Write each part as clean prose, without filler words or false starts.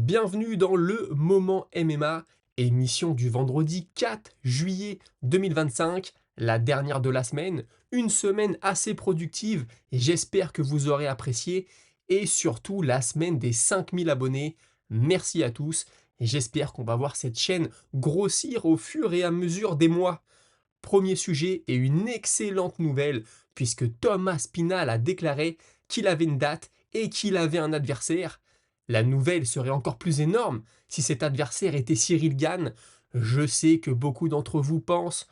Bienvenue dans le Moment MMA, émission du vendredi 4 juillet 2025, la dernière de la semaine, une semaine assez productive et j'espère que vous aurez apprécié et surtout la semaine des 5000 abonnés. Merci à tous et j'espère qu'on va voir cette chaîne grossir au fur et à mesure des mois. Premier sujet et une excellente nouvelle puisque Thomas Spinal a déclaré qu'il avait une date et qu'il avait un adversaire. La nouvelle serait encore plus énorme si cet adversaire était Cyril Gane. Je sais que beaucoup d'entre vous pensent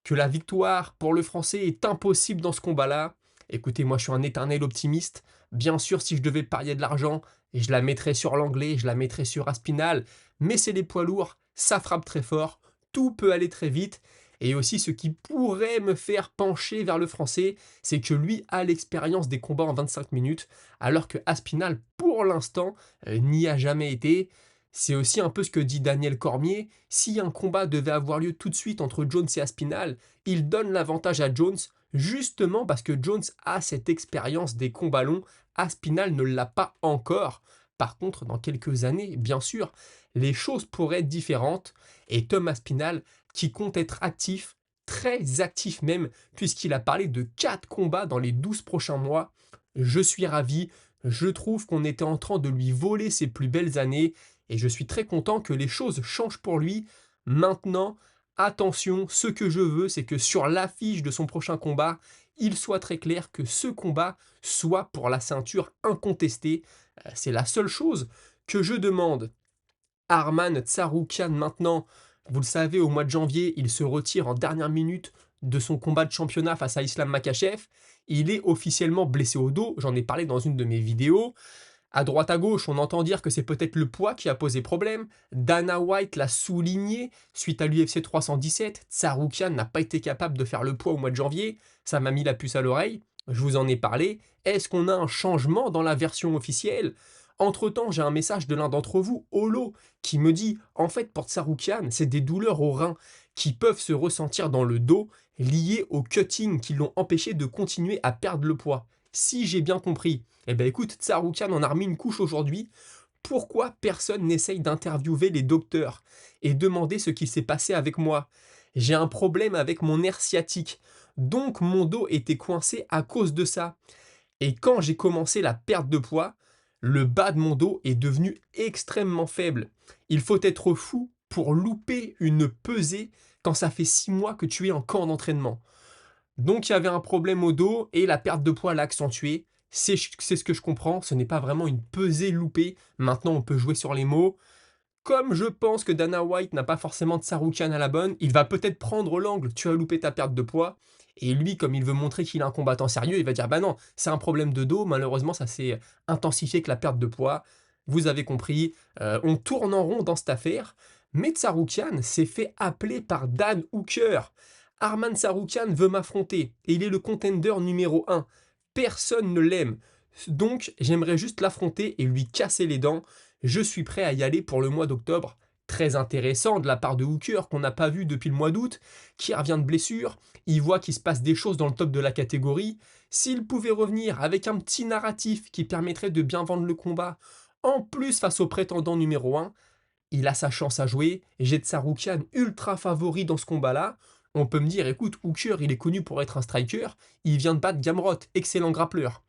que la victoire pour le Français est impossible dans ce combat-là. Écoutez, moi je suis un éternel optimiste. Bien sûr, si je devais parier de l'argent, je la mettrais sur l'anglais, je la mettrais sur Aspinal, mais c'est les poids lourds, ça frappe très fort, tout peut aller très vite. Et aussi, ce qui pourrait me faire pencher vers le Français, c'est que lui a l'expérience des combats en 25 minutes, alors que Aspinal, pour l'instant, n'y a jamais été. C'est aussi un peu ce que dit Daniel Cormier. Si un combat devait avoir lieu tout de suite entre Jones et Aspinal, il donne l'avantage à Jones, justement parce que Jones a cette expérience des combats longs. Aspinal ne l'a pas encore. Par contre, dans quelques années, bien sûr, les choses pourraient être différentes. Et Tom Aspinal, qui compte être actif, très actif même, puisqu'il a parlé de 4 combats dans les 12 prochains mois, je suis ravi. Je trouve qu'on était en train de lui voler ses plus belles années et je suis très content que les choses changent pour lui. Maintenant, attention, ce que je veux, c'est que sur l'affiche de son prochain combat, il soit très clair que ce combat soit pour la ceinture incontestée. C'est la seule chose que je demande. Arman Tsarukyan maintenant, vous le savez, au mois de janvier, il se retire en dernière minute de son combat de championnat face à Islam Makhachev. Il est officiellement blessé au dos, j'en ai parlé dans une de mes vidéos. À droite à gauche, on entend dire que c'est peut-être le poids qui a posé problème. Dana White l'a souligné suite à l'UFC 317. Tsarukyan n'a pas été capable de faire le poids au mois de janvier. Ça m'a mis la puce à l'oreille. Je vous en ai parlé. Est-ce qu'on a un changement dans la version officielle? Entre-temps, j'ai un message de l'un d'entre vous, Holo, qui me dit en fait, pour Tsarukyan, c'est des douleurs au rein qui peuvent se ressentir dans le dos liées au cutting qui l'ont empêché de continuer à perdre le poids. Si j'ai bien compris, eh ben écoute, Tsarukyan en a remis une couche aujourd'hui. Pourquoi personne n'essaye d'interviewer les docteurs et demander ce qui s'est passé avec moi? J'ai un problème avec mon nerf sciatique, donc mon dos était coincé à cause de ça. Et quand j'ai commencé la perte de poids, le bas de mon dos est devenu extrêmement faible. Il faut être fou pour louper une pesée quand ça fait 6 mois que tu es en camp d'entraînement. Donc il y avait un problème au dos et la perte de poids l'a accentué. C'est ce que je comprends, ce n'est pas vraiment une pesée loupée. Maintenant on peut jouer sur les mots. Comme je pense que Dana White n'a pas forcément de Tsarukyan à la bonne, il va peut-être prendre l'angle, tu as loupé ta perte de poids. Et lui, comme il veut montrer qu'il est un combattant sérieux, il va dire bah non, c'est un problème de dos, malheureusement ça s'est intensifié que la perte de poids. Vous avez compris, on tourne en rond dans cette affaire. Mais Tsarukyan s'est fait appeler par Dan Hooker. Arman Tsarukyan veut m'affronter et il est le contender numéro 1. Personne ne l'aime. Donc j'aimerais juste l'affronter et lui casser les dents. Je suis prêt à y aller pour le mois d'octobre. Très intéressant de la part de Hooker qu'on n'a pas vu depuis le mois d'août, qui revient de blessure, il voit qu'il se passe des choses dans le top de la catégorie. S'il pouvait revenir avec un petit narratif qui permettrait de bien vendre le combat, en plus face au prétendant numéro 1, il a sa chance à jouer. J'ai Tsarukyan ultra favori dans ce combat-là. On peut me dire, écoute, Hooker, il est connu pour être un striker, il vient de battre Gamrot, excellent grappleur.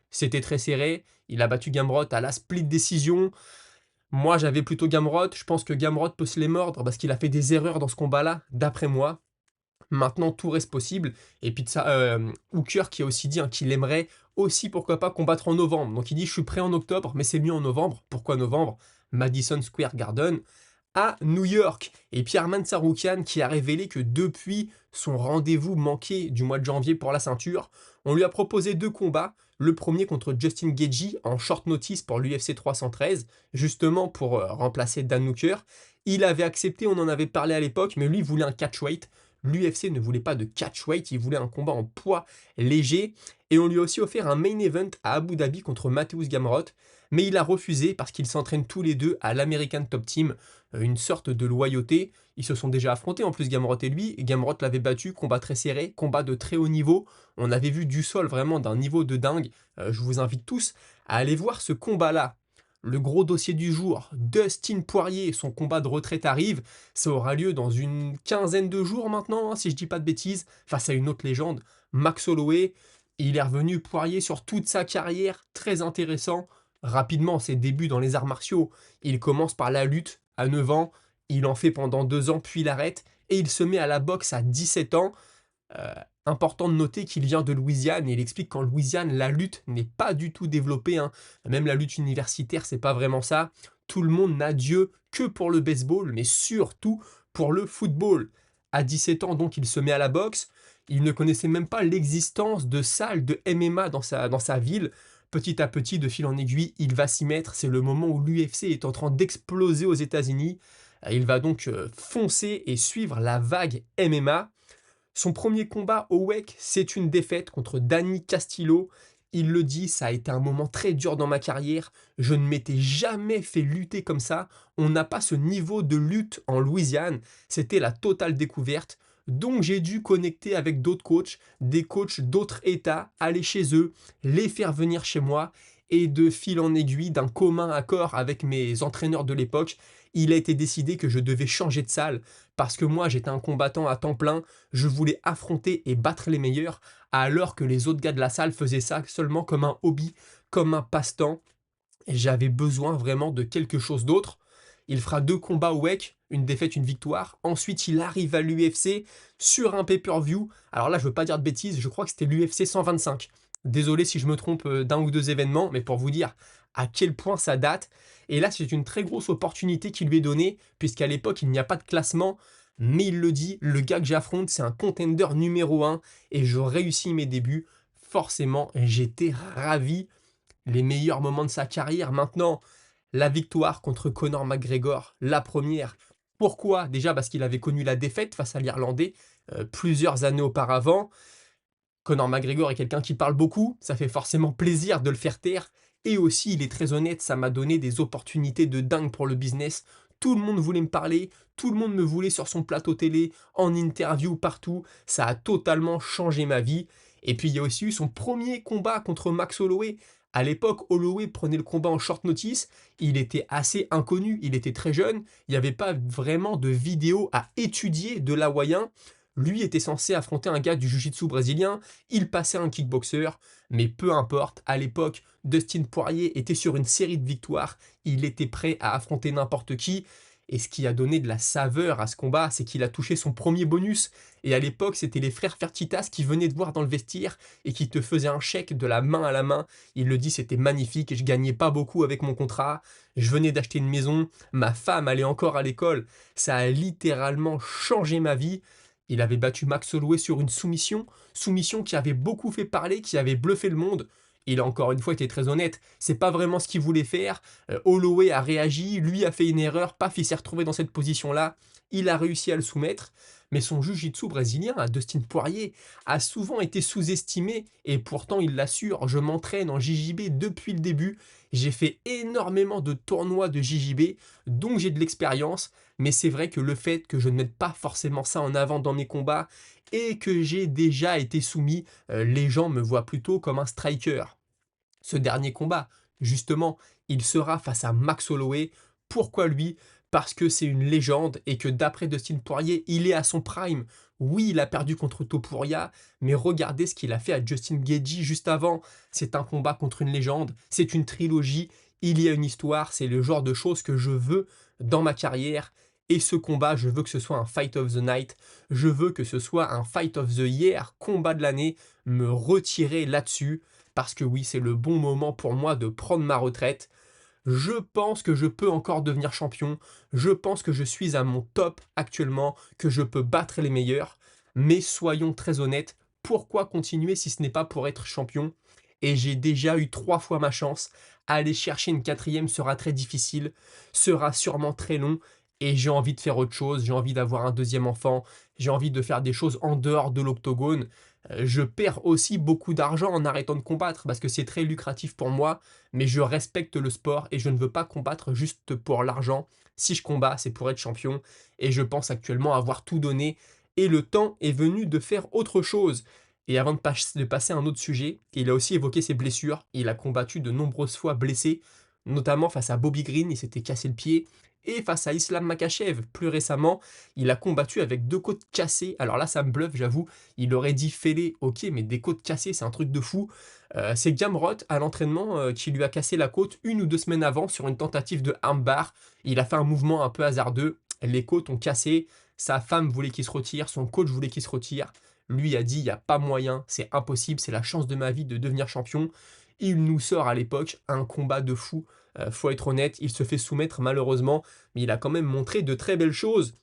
C'était très serré, il a battu Gamrot à la split décision. Moi, j'avais plutôt Gamrot, je pense que Gamrot peut se les mordre parce qu'il a fait des erreurs dans ce combat-là, d'après moi. Maintenant, tout reste possible. Et puis, ça, Hooker qui a aussi dit hein, qu'il aimerait aussi, pourquoi pas, combattre en novembre. Donc, il dit, je suis prêt en octobre, mais c'est mieux en novembre. Pourquoi novembre? Madison Square Garden à New York. Et Pierre Tsarukyan qui a révélé que depuis son rendez-vous manqué du mois de janvier pour la ceinture, on lui a proposé 2 combats. Le premier contre Justin Gaethje en short notice pour l'UFC 313, justement pour remplacer Dan Hooker. Il avait accepté, on en avait parlé à l'époque, mais lui voulait un catchweight. L'UFC ne voulait pas de catchweight, il voulait un combat en poids léger. Et on lui a aussi offert un main event à Abu Dhabi contre Mateusz Gamrot. Mais il a refusé parce qu'ils s'entraînent tous les deux à l'American Top Team, une sorte de loyauté. Ils se sont déjà affrontés en plus Gamrot et lui. Gamrot l'avait battu, combat très serré, combat de très haut niveau. On avait vu du sol vraiment d'un niveau de dingue. Je vous invite tous à aller voir ce combat-là. le gros dossier du jour, Dustin Poirier, son combat de retraite arrive. Ça aura lieu dans une quinzaine de jours maintenant, hein, si je dis pas de bêtises, face à une autre légende, Max Holloway. Il est revenu Poirier sur toute sa carrière, très intéressant. Rapidement, ses débuts dans les arts martiaux. Il commence par la lutte à 9 ans, il en fait pendant 2 ans, puis il arrête, et il se met à la boxe à 17 ans. Euh, Important de noter qu'il vient de Louisiane et il explique qu'en Louisiane, la lutte n'est pas du tout développée, hein. Même la lutte universitaire, c'est pas vraiment ça. Tout le monde n'a Dieu que pour le baseball, mais surtout pour le football. À 17 ans, donc, il se met à la boxe. Il ne connaissait même pas l'existence de salles de MMA dans sa ville. Petit à petit, de fil en aiguille, il va s'y mettre. C'est le moment où l'UFC est en train d'exploser aux États-Unis. Il va donc foncer et suivre la vague MMA. Son premier combat au WEC, c'est une défaite contre Danny Castillo. Il le dit, ça a été un moment très dur dans ma carrière. Je ne m'étais jamais fait lutter comme ça. On n'a pas ce niveau de lutte en Louisiane. C'était la totale découverte. Donc j'ai dû connecter avec d'autres coachs, des coachs d'autres États, aller chez eux, les faire venir chez moi. Et de fil en aiguille, d'un commun accord avec mes entraîneurs de l'époque, il a été décidé que je devais changer de salle parce que moi j'étais un combattant à temps plein, je voulais affronter et battre les meilleurs, alors que les autres gars de la salle faisaient ça seulement comme un hobby, comme un passe-temps. Et j'avais besoin vraiment de quelque chose d'autre. Il fera 2 combats au WEC, une défaite, une victoire. Ensuite, il arrive à l'UFC sur un pay-per-view. Alors là, je veux pas dire de bêtises, je crois que c'était l'UFC 125. Désolé si je me trompe d'un ou deux événements, mais pour vous dire à quel point ça date. Et là, c'est une très grosse opportunité qui lui est donnée, puisqu'à l'époque, il n'y a pas de classement. Mais il le dit, le gars que j'affronte, c'est un contender numéro 1 et je réussis mes débuts. Forcément, j'étais ravi. Les meilleurs moments de sa carrière. Maintenant, la victoire contre Conor McGregor, la première. Pourquoi? Déjà parce qu'il avait connu la défaite face à l'Irlandais plusieurs années auparavant. Conor McGregor est quelqu'un qui parle beaucoup, ça fait forcément plaisir de le faire taire. Et aussi, il est très honnête, ça m'a donné des opportunités de dingue pour le business. Tout le monde voulait me parler, tout le monde me voulait sur son plateau télé, en interview, partout. Ça a totalement changé ma vie. Et puis, il y a aussi eu son premier combat contre Max Holloway. À l'époque, Holloway prenait le combat en short notice. Il était assez inconnu, il était très jeune. Il n'y avait pas vraiment de vidéo à étudier de l'hawaïen. Lui était censé affronter un gars du jiu-jitsu brésilien, il passait un kickboxer, mais peu importe, à l'époque, Dustin Poirier était sur une série de victoires, il était prêt à affronter n'importe qui, et ce qui a donné de la saveur à ce combat, c'est qu'il a touché son premier bonus, et à l'époque, c'était les frères Fertitas qui venaient te voir dans le vestiaire et qui te faisaient un chèque de la main à la main. Il le dit, c'était magnifique, et je gagnais pas beaucoup avec mon contrat, je venais d'acheter une maison, ma femme allait encore à l'école, ça a littéralement changé ma vie. Il avait battu Max Holloway sur une soumission qui avait beaucoup fait parler, qui avait bluffé le monde. Il a encore une fois été très honnête, c'est pas vraiment ce qu'il voulait faire. Holloway a réagi, lui a fait une erreur, paf, il s'est retrouvé dans cette position-là. Il a réussi à le soumettre, mais son jiu-jitsu brésilien, à Dustin Poirier, a souvent été sous-estimé et pourtant il l'assure. Je m'entraîne en JJB depuis le début. J'ai fait énormément de tournois de JJB, donc j'ai de l'expérience. Mais c'est vrai que le fait que je ne mette pas forcément ça en avant dans mes combats et que j'ai déjà été soumis, les gens me voient plutôt comme un striker. Ce dernier combat, justement, il sera face à Max Holloway. Pourquoi lui? Parce que c'est une légende et que d'après Dustin Poirier, il est à son prime. Oui, il a perdu contre Topuria, mais regardez ce qu'il a fait à Justin Gaethje juste avant. C'est un combat contre une légende, c'est une trilogie, il y a une histoire, c'est le genre de choses que je veux dans ma carrière. Et ce combat, je veux que ce soit un Fight of the Night, je veux que ce soit un Fight of the Year, combat de l'année, me retirer là-dessus parce que oui, c'est le bon moment pour moi de prendre ma retraite. Je pense que je peux encore devenir champion, je pense que je suis à mon top actuellement, que je peux battre les meilleurs, mais soyons très honnêtes, pourquoi continuer si ce n'est pas pour être champion? Et j'ai déjà eu 3 fois ma chance, aller chercher une quatrième sera très difficile, sera sûrement très long, et j'ai envie de faire autre chose, j'ai envie d'avoir un deuxième enfant, j'ai envie de faire des choses en dehors de l'octogone. Je perds aussi beaucoup d'argent en arrêtant de combattre parce que c'est très lucratif pour moi, mais je respecte le sport et je ne veux pas combattre juste pour l'argent. Si je combats, c'est pour être champion et je pense actuellement avoir tout donné et le temps est venu de faire autre chose. Et avant de passer à un autre sujet, il a aussi évoqué ses blessures. Il a combattu de nombreuses fois blessé, notamment face à Bobby Green, il s'était cassé le pied, et face à Islam Makhachev, plus récemment, il a combattu avec 2 côtes cassées. Alors là, ça me bluffe, j'avoue, il aurait dit fêlé, OK, mais des côtes cassées, c'est un truc de fou. C'est Gamrot, à l'entraînement, qui lui a cassé la côte 1 ou 2 semaines avant sur une tentative de armbar. Il a fait un mouvement un peu hasardeux, les côtes ont cassé, sa femme voulait qu'il se retire, son coach voulait qu'il se retire. Lui a dit: «Il y a pas moyen, c'est impossible, c'est la chance de ma vie de devenir champion». Il nous sort à l'époque un combat de fou, faut être honnête, il se fait soumettre malheureusement, mais il a quand même montré de très belles choses.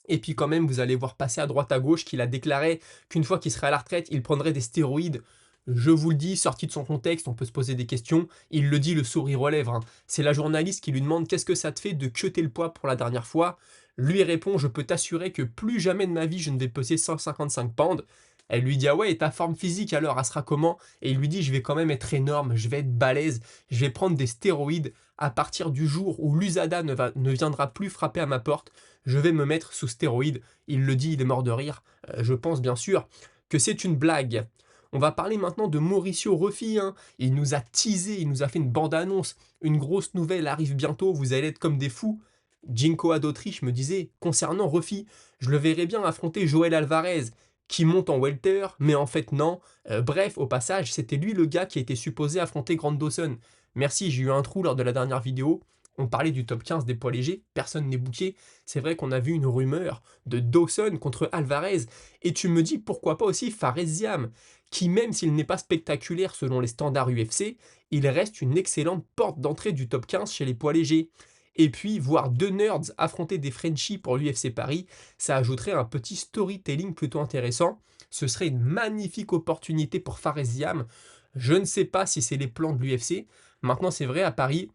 Et puis quand même, vous allez voir passer à droite à gauche qu'il a déclaré qu'une fois qu'il serait à la retraite, il prendrait des stéroïdes. Je vous le dis, sorti de son contexte, on peut se poser des questions. Il le dit, le sourire aux lèvres, hein. C'est la journaliste qui lui demande: qu'est-ce que ça te fait de cutter le poids pour la dernière fois? Lui répond: je peux t'assurer que plus jamais de ma vie je ne vais peser 155 pounds. Elle lui dit: ah ouais, et ta forme physique alors, elle sera comment? Et il lui dit: je vais quand même être énorme, je vais être balèze, je vais prendre des stéroïdes. À partir du jour où l'USADA ne viendra plus frapper à ma porte, je vais me mettre sous stéroïdes. Il le dit, il est mort de rire. Je pense bien sûr que c'est une blague. On va parler maintenant de Mauricio Ruffi, hein. Il nous a teasé, il nous a fait une bande-annonce. Une grosse nouvelle arrive bientôt, vous allez être comme des fous. Jinko d'Autriche me disait, concernant Ruffi, je le verrais bien affronter Joël Alvarez, qui monte en welter, mais en fait non. Bref, au passage, c'était lui le gars qui était supposé affronter Grant Dawson. Merci, j'ai eu un trou lors de la dernière vidéo. On parlait du top 15 des poids légers, personne n'est booké. C'est vrai qu'on a vu une rumeur de Dawson contre Alvarez. Et tu me dis pourquoi pas aussi Faresiam, qui même s'il n'est pas spectaculaire selon les standards UFC, il reste une excellente porte d'entrée du top 15 chez les poids légers. Et puis, voir 2 nerds affronter des Frenchies pour l'UFC Paris, ça ajouterait un petit storytelling plutôt intéressant. Ce serait une magnifique opportunité pour Faresiam. Je ne sais pas si c'est les plans de l'UFC. Maintenant, c'est vrai, à Paris,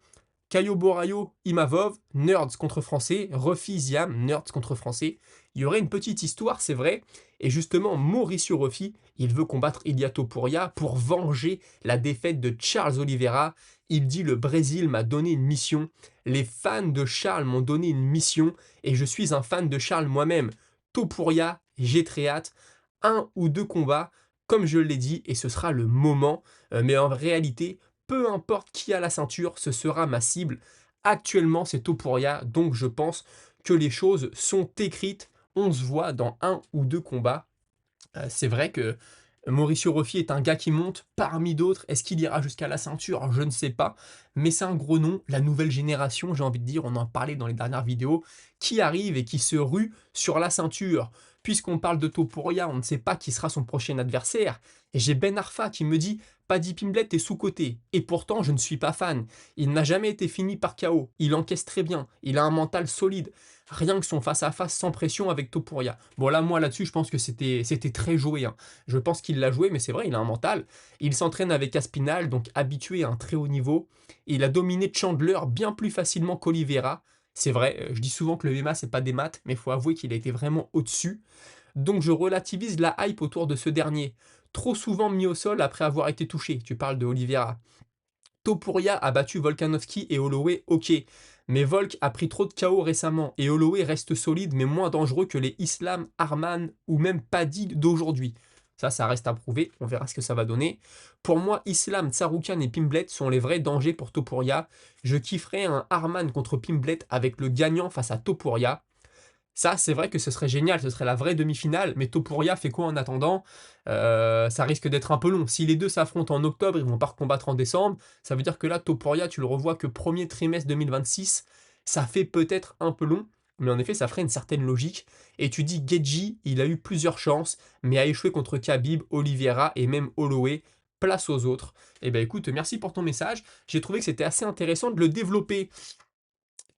Caio Borraio, Imavov, Nerds contre Français, Ruffi Ziam, Nerds contre Français. Il y aurait une petite histoire, c'est vrai. Et justement, Mauricio Ruffi, il veut combattre Ilia Topuria pour venger la défaite de Charles Oliveira. Il dit: le Brésil m'a donné une mission. Les fans de Charles m'ont donné une mission. Et je suis un fan de Charles moi-même. Topuria, j'ai très hâte. 1 ou 2 combats, comme je l'ai dit, et ce sera le moment. Mais en réalité, peu importe qui a la ceinture, ce sera ma cible. Actuellement, c'est Topuria, donc je pense que les choses sont écrites. On se voit dans 1 ou 2 combats. C'est vrai que Mauricio Ruffi est un gars qui monte parmi d'autres. Est-ce qu'il ira jusqu'à la ceinture? Je ne sais pas. Mais c'est un gros nom. La nouvelle génération, j'ai envie de dire, on en parlait dans les dernières vidéos, qui arrive et qui se rue sur la ceinture. Puisqu'on parle de Topuria, on ne sait pas qui sera son prochain adversaire. Et j'ai Ben Arfa qui me dit: Paddy Pimblett est sous-coté. Et pourtant, je ne suis pas fan. Il n'a jamais été fini par KO. Il encaisse très bien. Il a un mental solide. Rien que son face-à-face sans pression avec Topuria. Bon là, moi là-dessus, je pense que c'était très joué, hein. Je pense qu'il l'a joué, mais c'est vrai, il a un mental. Il s'entraîne avec Aspinall, donc habitué à un très haut niveau. Il a dominé Chandler bien plus facilement qu'Oliveira. C'est vrai, je dis souvent que le MMA, c'est pas des maths, mais il faut avouer qu'il a été vraiment au-dessus. Donc je relativise la hype autour de ce dernier. Trop souvent mis au sol après avoir été touché. Tu parles de Oliveira. Topuria a battu Volkanovski et Holloway, ok. Mais Volk a pris trop de KO récemment et Holloway reste solide mais moins dangereux que les Islam, Arman ou même Paddy d'aujourd'hui. Ça reste à prouver, on verra ce que ça va donner. Pour moi, Islam, Tsarukyan et Pimblett sont les vrais dangers pour Topuria. Je kifferais un Arman contre Pimblett avec le gagnant face à Topuria. Ça, c'est vrai que ce serait génial, ce serait la vraie demi-finale, mais Topuria fait quoi en attendant? Ça risque d'être un peu long. Si les deux s'affrontent en octobre, ils vont pas recombattre en décembre, ça veut dire que là, Topuria, tu le revois que premier trimestre 2026, ça fait peut-être un peu long, mais en effet, ça ferait une certaine logique. Et tu dis, Geji, il a eu plusieurs chances, mais a échoué contre Khabib, Oliveira et même Holloway. Place aux autres. Eh ben écoute, merci pour ton message. J'ai trouvé que c'était assez intéressant de le développer.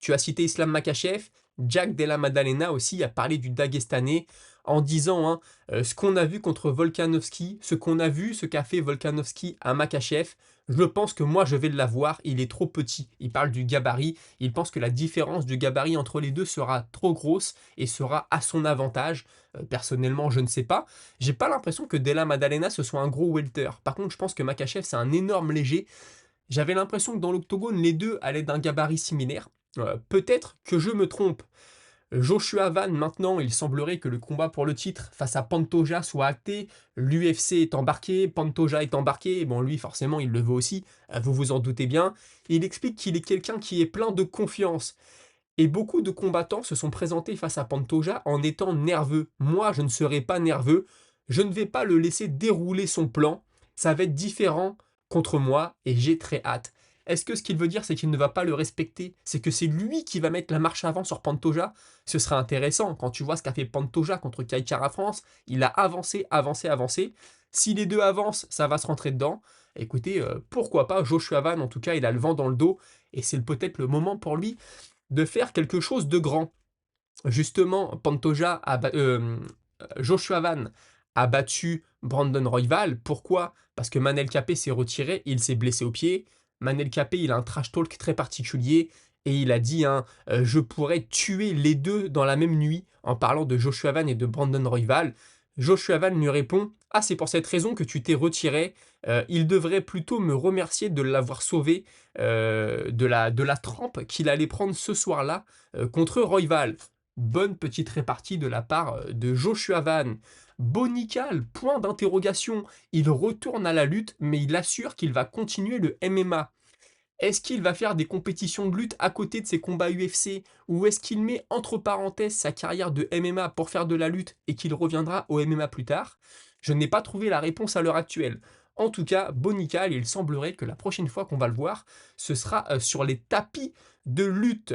Tu as cité Islam Makhachev, Jack Della Maddalena aussi a parlé du Dagestanais en disant, hein, ce qu'on a vu contre Volkanovski, ce qu'on a vu, ce qu'a fait Volkanovski à Makhachev, je pense que moi je vais l'avoir, il est trop petit. Il parle du gabarit, il pense que la différence du gabarit entre les deux sera trop grosse et sera à son avantage. Personnellement, je ne sais pas. J'ai pas l'impression que Della Maddalena ce soit un gros welter. Par contre, je pense que Makhachev c'est un énorme léger. J'avais l'impression que dans l'octogone, les deux allaient d'un gabarit similaire. Peut-être que je me trompe. Joshua Van, maintenant, il semblerait que le combat pour le titre face à Pantoja soit acté. L'UFC est embarqué, Pantoja est embarqué. Et bon, lui, forcément, il le veut aussi. Vous vous en doutez bien. Il explique qu'il est quelqu'un qui est plein de confiance. Et beaucoup de combattants se sont présentés face à Pantoja en étant nerveux. Moi, je ne serai pas nerveux. Je ne vais pas le laisser dérouler son plan. Ça va être différent contre moi et j'ai très hâte. Est-ce que ce qu'il veut dire, c'est qu'il ne va pas le respecter? C'est que c'est lui qui va mettre la marche avant sur Pantoja? Ce serait intéressant quand tu vois ce qu'a fait Pantoja contre Kai Kara France. Il a avancé, avancé, avancé. Si les deux avancent, ça va se rentrer dedans. Écoutez, pourquoi pas Joshua Van, en tout cas, il a le vent dans le dos et c'est peut-être le moment pour lui de faire quelque chose de grand. Justement, Joshua Van a battu Brandon Royval. Pourquoi? Parce que Manel Capé s'est retiré, il s'est blessé au pied. Manel Capé, il a un trash talk très particulier et il a dit hein, je pourrais tuer les deux dans la même nuit en parlant de Joshua Van et de Brandon Royval. Joshua Van lui répond ah, c'est pour cette raison que tu t'es retiré. Il devrait plutôt me remercier de l'avoir sauvé de la trempe qu'il allait prendre ce soir-là contre Royval. Bonne petite répartie de la part de Joshua Van. Bonical, point d'interrogation. Il retourne à la lutte, mais il assure qu'il va continuer le MMA. Est-ce qu'il va faire des compétitions de lutte à côté de ses combats UFC ou est-ce qu'il met entre parenthèses sa carrière de MMA pour faire de la lutte et qu'il reviendra au MMA plus tard? Je n'ai pas trouvé la réponse à l'heure actuelle. En tout cas, Bonical, il semblerait que la prochaine fois qu'on va le voir, ce sera sur les tapis de lutte.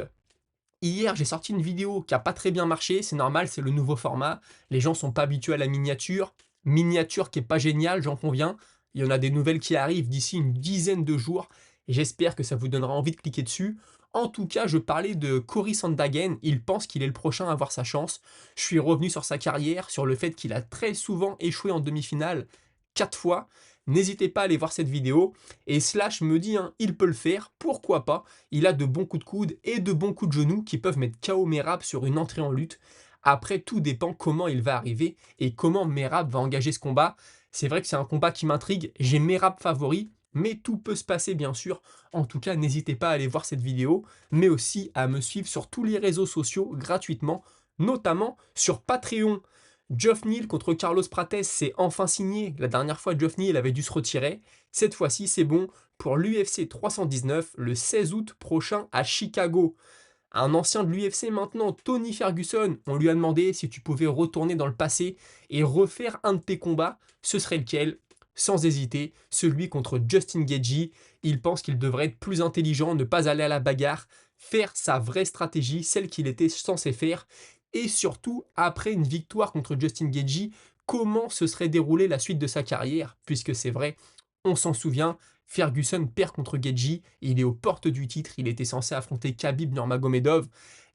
Hier, j'ai sorti une vidéo qui a pas très bien marché, c'est normal, c'est le nouveau format. Les gens sont pas habitués à la miniature. Miniature qui est pas géniale, j'en conviens. Il y en a des nouvelles qui arrivent d'ici une dizaine de jours. Et j'espère que ça vous donnera envie de cliquer dessus. En tout cas, je parlais de Cory Sandhagen. Il pense qu'il est le prochain à avoir sa chance. Je suis revenu sur sa carrière, sur le fait qu'il a très souvent échoué en demi-finale, 4 fois. N'hésitez pas à aller voir cette vidéo. Et Slash me dit, hein, il peut le faire, pourquoi pas. Il a de bons coups de coude et de bons coups de genoux qui peuvent mettre KO Merab sur une entrée en lutte. Après, tout dépend comment il va arriver et comment Merab va engager ce combat. C'est vrai que c'est un combat qui m'intrigue. J'ai Merab favori, mais tout peut se passer bien sûr. En tout cas, n'hésitez pas à aller voir cette vidéo, mais aussi à me suivre sur tous les réseaux sociaux gratuitement, notamment sur Patreon. Geoff Neal contre Carlos Prates, c'est enfin signé. La dernière fois, Geoff Neal avait dû se retirer. Cette fois-ci, c'est bon pour l'UFC 319 le 16 août prochain à Chicago. Un ancien de l'UFC maintenant, Tony Ferguson, on lui a demandé si tu pouvais retourner dans le passé et refaire un de tes combats. Ce serait lequel? Sans hésiter, celui contre Justin Gaethje. Il pense qu'il devrait être plus intelligent, ne pas aller à la bagarre, faire sa vraie stratégie, celle qu'il était censé faire. Et surtout, après une victoire contre Justin Gaethje, comment se serait déroulée la suite de sa carrière? Puisque c'est vrai, on s'en souvient, Ferguson perd contre Gaethje, il est aux portes du titre, il était censé affronter Khabib Nurmagomedov,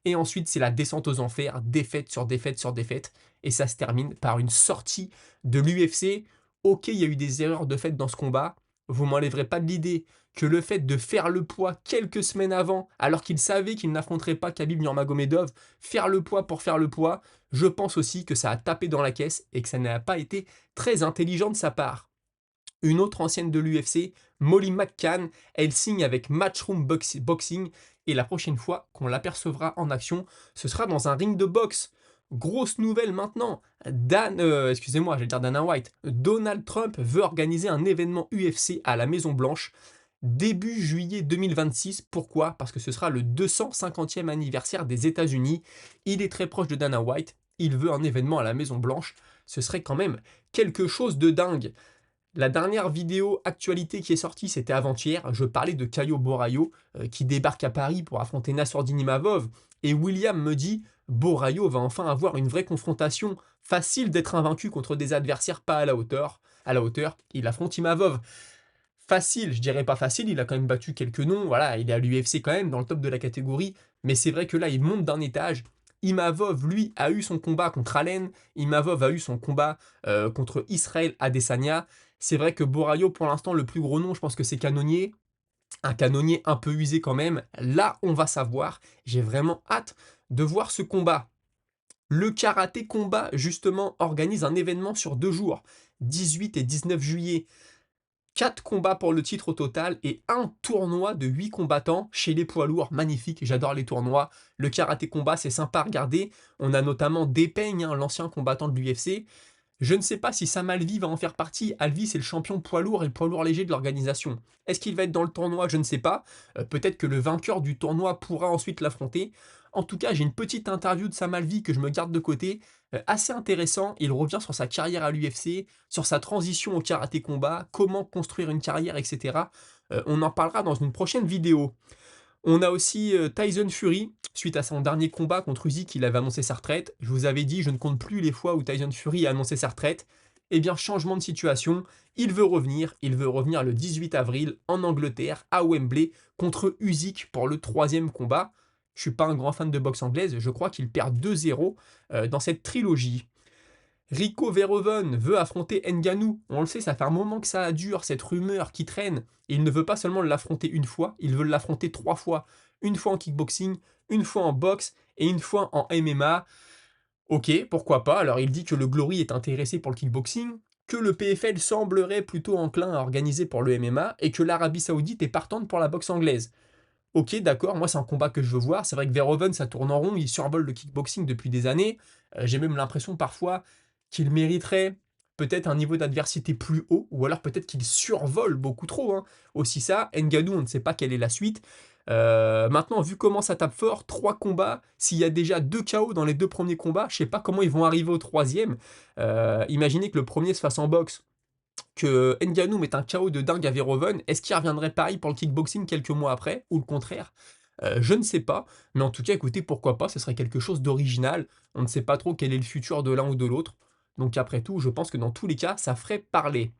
et ensuite c'est la descente aux enfers, défaite sur défaite sur défaite, et ça se termine par une sortie de l'UFC. Ok, il y a eu des erreurs de fait dans ce combat, vous m'enlèverez pas de l'idée que le fait de faire le poids quelques semaines avant, alors qu'il savait qu'il n'affronterait pas Khabib Nurmagomedov, faire le poids pour faire le poids, je pense aussi que ça a tapé dans la caisse et que ça n'a pas été très intelligent de sa part. Une autre ancienne de l'UFC, Molly McCann, elle signe avec Matchroom Boxing et la prochaine fois qu'on l'apercevra en action, ce sera dans un ring de boxe. Grosse nouvelle maintenant, excusez-moi, j'allais dire Dana White, Donald Trump veut organiser un événement UFC à la Maison Blanche début juillet 2026. Pourquoi? Parce que ce sera le 250e anniversaire des États-Unis. Il est très proche de Dana White, il veut un événement à la Maison Blanche. Ce serait quand même quelque chose de dingue. La dernière vidéo actualité qui est sortie, c'était avant-hier. Je parlais de Caio Borraio qui débarque à Paris pour affronter Nassourdine Imavov. Et William me dit Borraio va enfin avoir une vraie confrontation. Facile d'être invaincu contre des adversaires pas à la hauteur. À la hauteur, il affronte Imavov. Facile, je dirais pas facile, il a quand même battu quelques noms. Voilà, il est à l'UFC quand même, dans le top de la catégorie. Mais c'est vrai que là, il monte d'un étage. Imavov, lui, a eu son combat contre Allen. Imavov a eu son combat contre Israël Adesanya. C'est vrai que Borraio, pour l'instant, le plus gros nom, je pense que c'est Canonnier. Un Canonnier un peu usé quand même. Là, on va savoir. J'ai vraiment hâte de voir ce combat. Le Karaté Combat, justement, organise un événement sur 2 jours, 18 et 19 juillet. 4 combats pour le titre au total et un tournoi de 8 combattants chez les poids lourds. Magnifique, j'adore les tournois. Le karaté combat, c'est sympa à regarder. On a notamment Depeigne, hein, l'ancien combattant de l'UFC. Je ne sais pas si Sam Alvey va en faire partie. Alvey, c'est le champion poids lourd et le poids lourd léger de l'organisation. Est-ce qu'il va être dans le tournoi? Je ne sais pas. Peut-être que le vainqueur du tournoi pourra ensuite l'affronter. En tout cas, j'ai une petite interview de Sam Alvey que je me garde de côté. Assez intéressant. Il revient sur sa carrière à l'UFC, sur sa transition au karaté combat, comment construire une carrière, etc. On en parlera dans une prochaine vidéo. On a aussi Tyson Fury, suite à son dernier combat contre Usyk, il avait annoncé sa retraite. Je vous avais dit, je ne compte plus les fois où Tyson Fury a annoncé sa retraite. Eh bien, changement de situation, il veut revenir le 18 avril en Angleterre, à Wembley, contre Usyk pour le 3e combat. Je suis pas un grand fan de boxe anglaise, je crois qu'il perd 2-0 dans cette trilogie. Rico Verhoeven veut affronter Ngannou. On le sait, ça fait un moment que ça dure, cette rumeur qui traîne. Et il ne veut pas seulement l'affronter une fois, il veut l'affronter 3 fois. Une fois en kickboxing, une fois en boxe et une fois en MMA. Ok, pourquoi pas. Alors il dit que le Glory est intéressé pour le kickboxing, que le PFL semblerait plutôt enclin à organiser pour le MMA et que l'Arabie Saoudite est partante pour la boxe anglaise. Ok, d'accord, moi c'est un combat que je veux voir. C'est vrai que Verhoeven, ça tourne en rond, il survole le kickboxing depuis des années. J'ai même l'impression parfois qu'il mériterait peut-être un niveau d'adversité plus haut, ou alors peut-être qu'il survole beaucoup trop, hein. Aussi ça, Ngannou, on ne sait pas quelle est la suite. Maintenant, vu comment ça tape fort, 3 combats, s'il y a déjà 2 KO dans les 2 premiers combats, je sais pas comment ils vont arriver au 3e. Imaginez que le premier se fasse en boxe, que Ngannou mette un KO de dingue à Verhoeven, est-ce qu'il reviendrait pareil pour le kickboxing quelques mois après, ou le contraire? Je ne sais pas, mais en tout cas, écoutez, pourquoi pas, ce serait quelque chose d'original. On ne sait pas trop quel est le futur de l'un ou de l'autre. Donc après tout, je pense que dans tous les cas, ça ferait parler.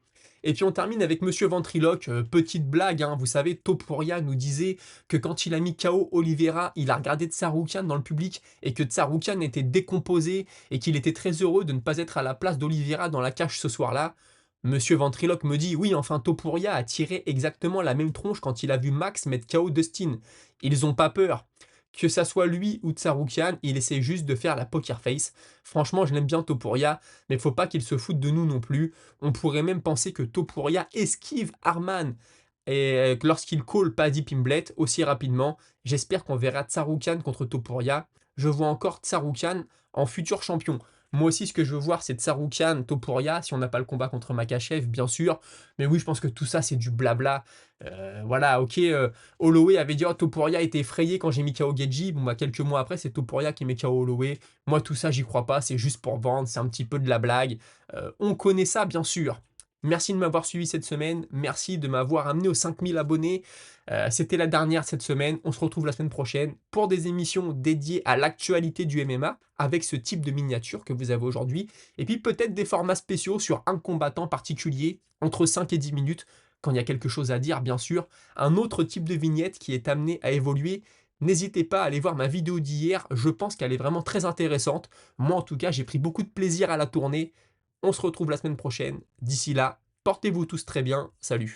Et puis on termine avec Monsieur Ventriloque, petite blague, hein, vous savez, Topuria nous disait que quand il a mis KO Oliveira, il a regardé Tsarukyan dans le public et que Tsarukyan était décomposé et qu'il était très heureux de ne pas être à la place d'Oliveira dans la cage ce soir-là. Monsieur Ventriloque me dit, oui, enfin Topuria a tiré exactement la même tronche quand il a vu Max mettre KO Dustin. Ils ont pas peur. Que ça soit lui ou Tsarukyan, il essaie juste de faire la poker face. Franchement, je l'aime bien Topuria, mais faut pas qu'il se foute de nous non plus. On pourrait même penser que Topuria esquive Arman et lorsqu'il call Paddy Pimblett aussi rapidement. J'espère qu'on verra Tsarukyan contre Topuria. Je vois encore Tsarukyan en futur champion. Moi aussi, ce que je veux voir, c'est Tsarukyan, Topuria, si on n'a pas le combat contre Makachev, bien sûr. Mais oui, je pense que tout ça, c'est du blabla. Voilà, ok, Holloway avait dit, oh, Topuria était effrayé quand j'ai mis KO Geji. Bon, bah, quelques mois après, c'est Topuria qui met KO Holloway. Moi, tout ça, j'y crois pas, c'est juste pour vendre, c'est un petit peu de la blague. On connaît ça, bien sûr. Merci de m'avoir suivi cette semaine. Merci de m'avoir amené aux 5000 abonnés. C'était la dernière cette semaine. On se retrouve la semaine prochaine pour des émissions dédiées à l'actualité du MMA avec ce type de miniature que vous avez aujourd'hui. Et puis peut-être des formats spéciaux sur un combattant particulier entre 5 et 10 minutes quand il y a quelque chose à dire, bien sûr. Un autre type de vignette qui est amené à évoluer. N'hésitez pas à aller voir ma vidéo d'hier. Je pense qu'elle est vraiment très intéressante. Moi, en tout cas, j'ai pris beaucoup de plaisir à la tourner. On se retrouve la semaine prochaine. D'ici là, portez-vous tous très bien. Salut.